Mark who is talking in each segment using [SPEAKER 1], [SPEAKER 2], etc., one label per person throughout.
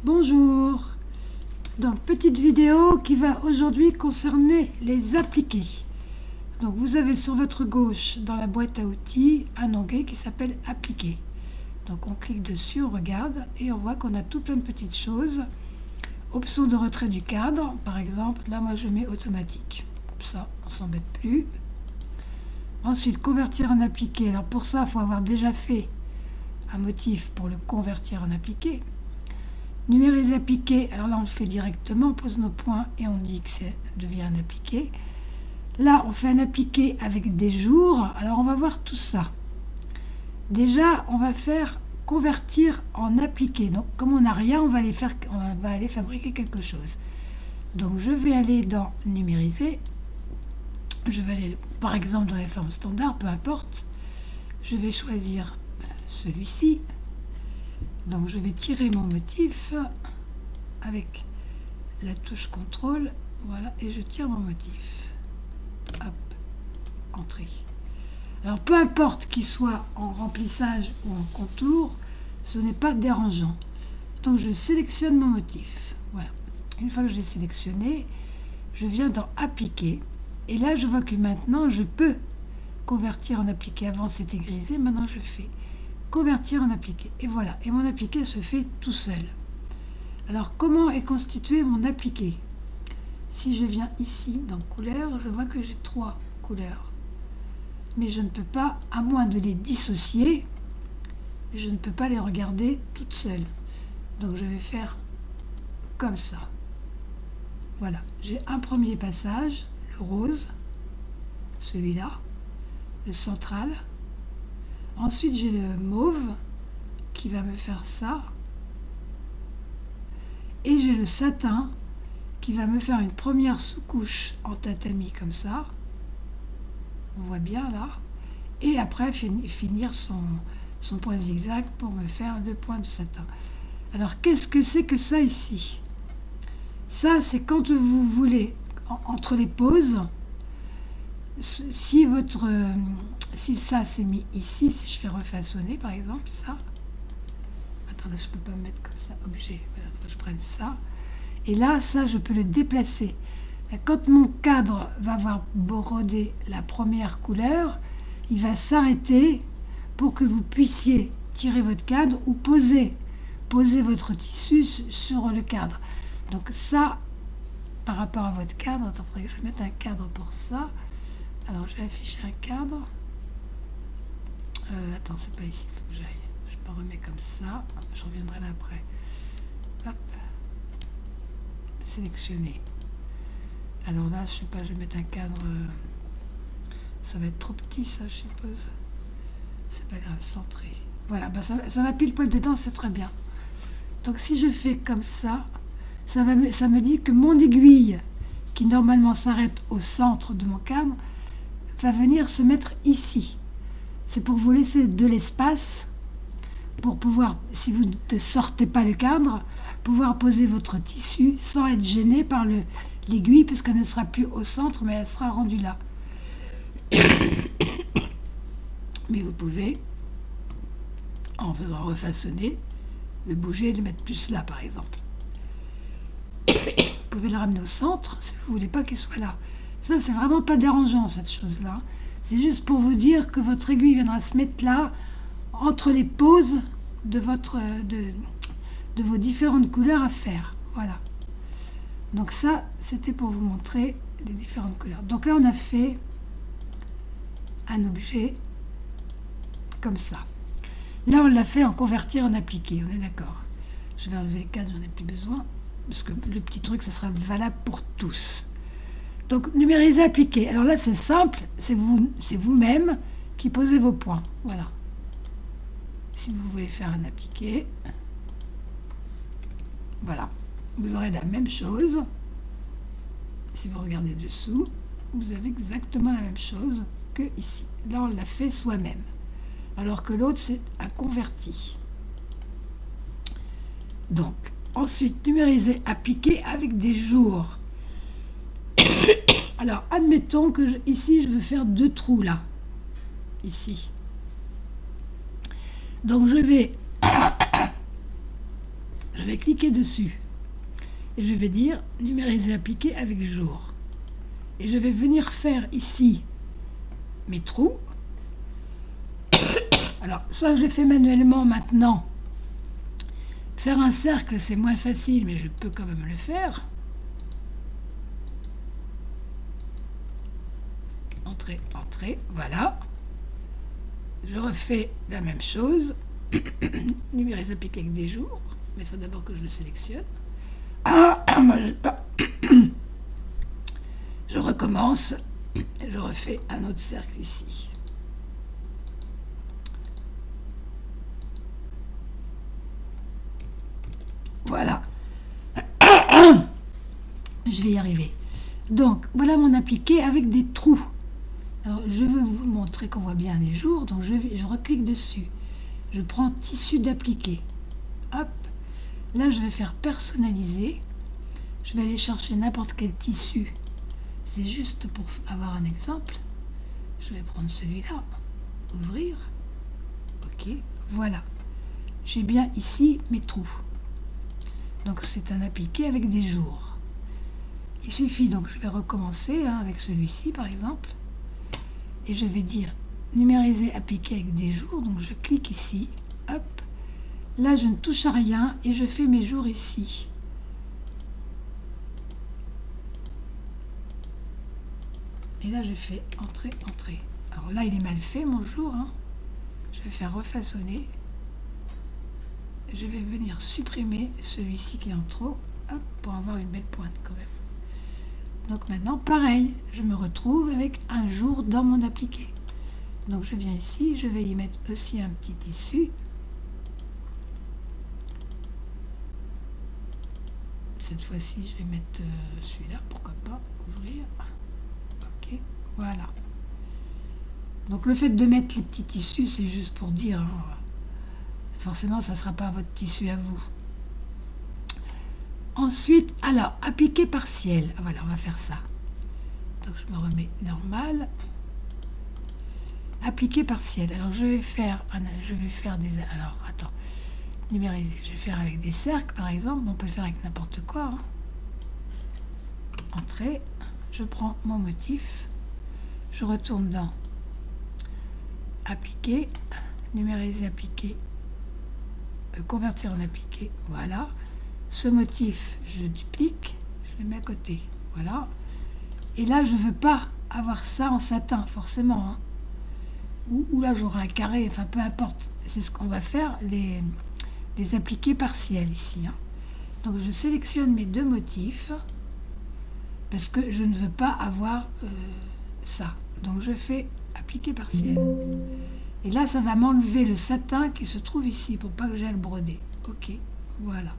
[SPEAKER 1] Bonjour, donc petite vidéo qui va aujourd'hui concerner les appliqués. Donc vous avez sur votre gauche dans la boîte à outils un onglet qui s'appelle appliquer. Donc on clique dessus, on regarde et on voit qu'on a tout plein de petites choses. Option de retrait du cadre, par exemple, là moi je mets automatique, comme ça on s'embête plus. Ensuite convertir en appliqué, alors pour ça il faut avoir déjà fait un motif pour le convertir en appliqué. Numériser appliqué, alors là on le fait directement, on pose nos points et on dit que ça devient un appliqué. Là on fait un appliqué avec des jours, alors on va voir tout ça. Déjà on va faire convertir en appliqué, donc comme on n'a rien on va aller fabriquer quelque chose. Donc je vais aller dans numériser, je vais aller par exemple dans les formes standards, peu importe, je vais choisir celui-ci. Donc je vais tirer mon motif avec la touche contrôle, voilà, et je tire mon motif. Hop, entrée. Alors peu importe qu'il soit en remplissage ou en contour, ce n'est pas dérangeant. Donc je sélectionne mon motif. Voilà. Une fois que je l'ai sélectionné, je viens dans appliquer. Et là je vois que maintenant je peux convertir en appliqué. Avant c'était grisé, maintenant je fais convertir en appliqué. Et voilà, et mon appliqué se fait tout seul. Alors comment est constitué mon appliqué? Si je viens ici dans couleurs, je vois que j'ai 3 couleurs. Mais je ne peux pas, à moins de les dissocier, je ne peux pas les regarder toutes seules. Donc je vais faire comme ça. Voilà, j'ai un premier passage, le rose, celui-là, le central. Ensuite, j'ai le mauve qui va me faire ça. Et j'ai le satin qui va me faire une première sous-couche en tatami comme ça. On voit bien là. Et après, finir son point zigzag pour me faire le point de satin. Alors, qu'est-ce que c'est que ça ici? Ça, c'est quand vous voulez, entre les pauses, si ça c'est mis ici, si je fais refaçonner par exemple, ça, attendez, je peux pas me mettre comme ça, objet, voilà, faut que je prenne ça, et là, ça, je peux le déplacer. Quand mon cadre va avoir brodé la première couleur, il va s'arrêter pour que vous puissiez tirer votre cadre ou poser votre tissu sur le cadre. Donc ça, par rapport à votre cadre, attendez, je vais mettre un cadre pour ça. Alors je vais afficher un cadre. Attends, c'est pas ici, il faut que j'aille. Je me remets comme ça. Je reviendrai là après. Hop. Sélectionner. Alors là, je sais pas, je vais mettre un cadre. Ça va être trop petit, ça, je suppose. C'est pas grave, centré. Voilà, bah ça va pile poil dedans, c'est très bien. Donc si je fais comme ça, ça me dit que mon aiguille, qui normalement s'arrête au centre de mon cadre, va venir se mettre ici. C'est pour vous laisser de l'espace pour pouvoir, si vous ne sortez pas le cadre, pouvoir poser votre tissu sans être gêné par l'aiguille, puisqu'elle ne sera plus au centre, mais elle sera rendue là. Mais vous pouvez, en faisant refaçonner, le bouger et le mettre plus là, par exemple. Vous pouvez le ramener au centre, si vous ne voulez pas qu'il soit là. Ça, c'est vraiment pas dérangeant, cette chose-là. C'est juste pour vous dire que votre aiguille viendra se mettre là, entre les pauses de vos différentes couleurs à faire. Voilà. Donc ça, c'était pour vous montrer les différentes couleurs. Donc là, on a fait un objet comme ça. Là, on l'a fait en convertir en appliqué, on est d'accord. Je vais enlever les cadres, j'en ai plus besoin, parce que le petit truc, ça sera valable pour tous. Donc, numériser, appliquer. Alors là, c'est simple, c'est vous-même qui posez vos points. Voilà. Si vous voulez faire un appliqué, voilà. Vous aurez la même chose. Si vous regardez dessous, vous avez exactement la même chose que ici. Là, on l'a fait soi-même. Alors que l'autre, c'est un converti. Donc, ensuite, numériser, appliquer avec des jours. Alors, admettons que ici, je veux faire 2 trous, là. Ici. Donc, je vais je vais cliquer dessus et je vais dire numériser appliqué avec jour. Et je vais venir faire ici mes trous. Alors, soit je le fais manuellement maintenant. Faire un cercle, c'est moins facile, mais je peux quand même le faire. Entrée, entrée, voilà. Je refais la même chose. Numériser appliqué avec des jours. Mais il faut d'abord que je le sélectionne. Ah, moi j'ai pas. Je recommence. Je refais un autre cercle ici. Voilà. Je vais y arriver. Donc, voilà mon appliqué avec des trous. Alors, je veux vous montrer qu'on voit bien les jours. Donc, je reclique dessus. Je prends tissu d'appliqué. Hop. Là, je vais faire personnaliser. Je vais aller chercher n'importe quel tissu. C'est juste pour avoir un exemple. Je vais prendre celui-là. Ouvrir. OK. Voilà. J'ai bien ici mes trous. Donc, c'est un appliqué avec des jours. Il suffit, donc, je vais recommencer avec celui-ci, par exemple. Et je vais dire numériser appliqué avec des jours. Donc, je clique ici. Hop. Là, je ne touche à rien et je fais mes jours ici. Et là, je fais entrée, entrée. Alors là, il est mal fait, mon jour. Je vais faire refaçonner. Je vais venir supprimer celui-ci qui est en trop, hop, pour avoir une belle pointe quand même. Donc maintenant, pareil, je me retrouve avec un jour dans mon appliqué. Donc je viens ici, je vais y mettre aussi un petit tissu. Cette fois-ci, je vais mettre celui-là, pourquoi pas, ouvrir. Ok, voilà. Donc le fait de mettre les petits tissus, c'est juste pour dire, forcément, ça ne sera pas votre tissu à vous. Ensuite, alors, appliqué partiel. Voilà, on va faire ça. Donc je me remets normal. Appliqué partiel. Alors je vais faire des. Alors attends, numériser. Je vais faire avec des cercles par exemple. On peut le faire avec n'importe quoi. Entrée. Je prends mon motif. Je retourne dans appliquer, numériser, appliquer, convertir en appliqué. Voilà. Ce motif, je le duplique, je le mets à côté. Voilà. Et là, je ne veux pas avoir ça en satin, forcément. Ou là, j'aurai un carré, enfin, peu importe. C'est ce qu'on va faire, les appliqués partiels ici. Donc, je sélectionne mes deux motifs parce que je ne veux pas avoir ça. Donc, je fais appliquer partiel. Et là, ça va m'enlever le satin qui se trouve ici pour pas que j'aille le broder. Ok, voilà.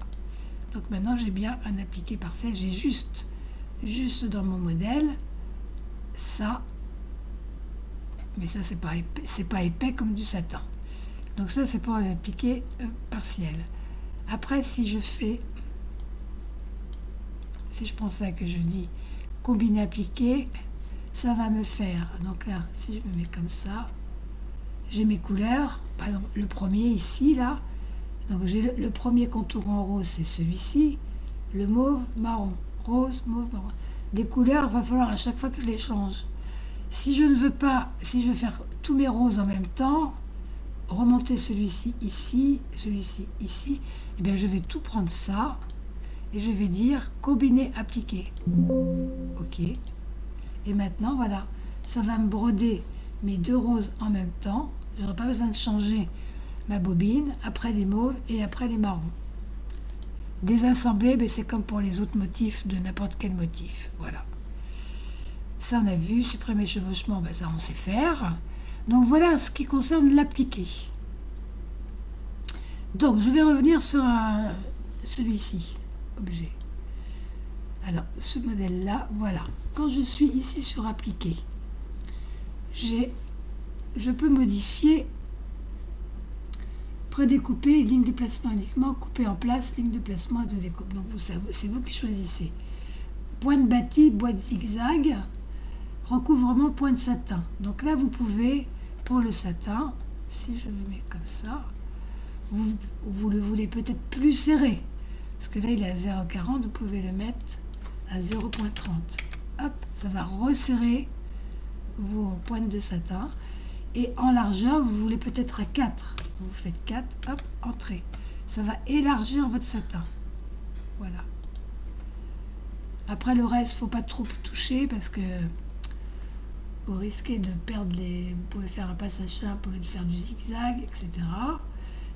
[SPEAKER 1] Donc maintenant, j'ai bien un appliqué partiel. J'ai juste dans mon modèle, ça. Mais ça, c'est pas épais comme du satin. Donc ça, c'est pour l'appliqué partiel. Après, si je prends ça que je dis combiner appliqué, ça va me faire. Donc là, si je me mets comme ça, j'ai mes couleurs. Par exemple, le premier ici, là. Donc j'ai le premier contour en rose, c'est celui-ci, le mauve, marron, rose, mauve, marron. Les couleurs, il va falloir à chaque fois que je les change. Si je ne veux pas, si je veux faire tous mes roses en même temps, remonter celui-ci ici, celui-ci ici, et bien je vais tout prendre ça et je vais dire combiner, appliquer. Ok. Et maintenant, voilà, ça va me broder mes deux roses en même temps. Je n'aurai pas besoin de changer ma bobine, après les mauves et après les marrons. Désassembler, c'est comme pour les autres motifs de n'importe quel motif. Voilà. Ça, on a vu. Supprimer chevauchement, ça, on sait faire. Donc, voilà ce qui concerne l'appliqué. Donc, je vais revenir sur celui-ci, objet. Alors, ce modèle-là, voilà. Quand je suis ici sur appliqué, je peux modifier prédécouper, ligne de placement uniquement, couper en place, ligne de placement et de découpe. Donc c'est vous qui choisissez. Pointe bâtie, boîte zigzag, recouvrement point de satin. Donc là, vous pouvez, pour le si je le mets comme ça, vous le voulez peut-être plus serré. Parce que là, il est à 0,40, vous pouvez le mettre à 0,30. Hop, ça va resserrer vos pointes de satin. Et en largeur, vous voulez peut-être à 4. Vous faites 4, hop, entrée. Ça va élargir votre satin. Voilà. Après, le reste, il ne faut pas trop toucher parce que vous risquez de perdre les... Vous pouvez faire un passage simple au lieu de faire du zigzag, etc.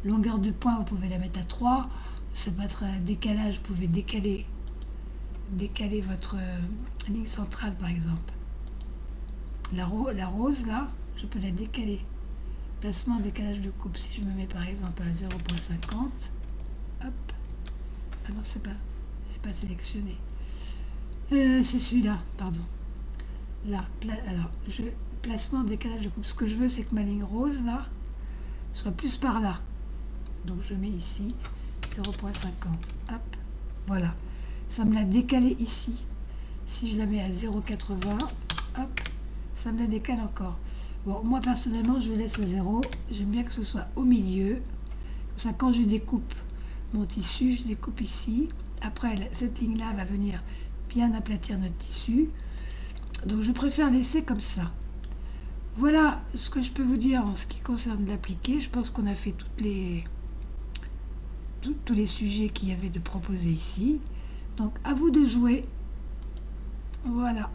[SPEAKER 1] Longueur de point, vous pouvez la mettre à 3. Ça peut être un décalage, vous pouvez décaler votre ligne centrale, par exemple. La rose, là, je peux la décaler. Placement, décalage de coupe. Si je me mets, par exemple, à 0,50, hop. Ah non, c'est pas... J'ai pas sélectionné. C'est celui-là, pardon. Là, alors, placement, décalage de coupe. Ce que je veux, c'est que ma ligne rose, là, soit plus par là. Donc, je mets ici 0,50. Hop, voilà. Ça me l'a décalé ici. Si je la mets à 0,80, hop, ça me la décale encore. Bon, moi, personnellement, je laisse à 0. J'aime bien que ce soit au milieu. Comme ça, quand je découpe mon tissu, je découpe ici. Après, cette ligne-là va venir bien aplatir notre tissu. Donc je préfère laisser comme ça. Voilà ce que je peux vous dire en ce qui concerne l'appliqué. Je pense qu'on a fait tous les sujets qu'il y avait de proposer ici. Donc à vous de jouer. Voilà.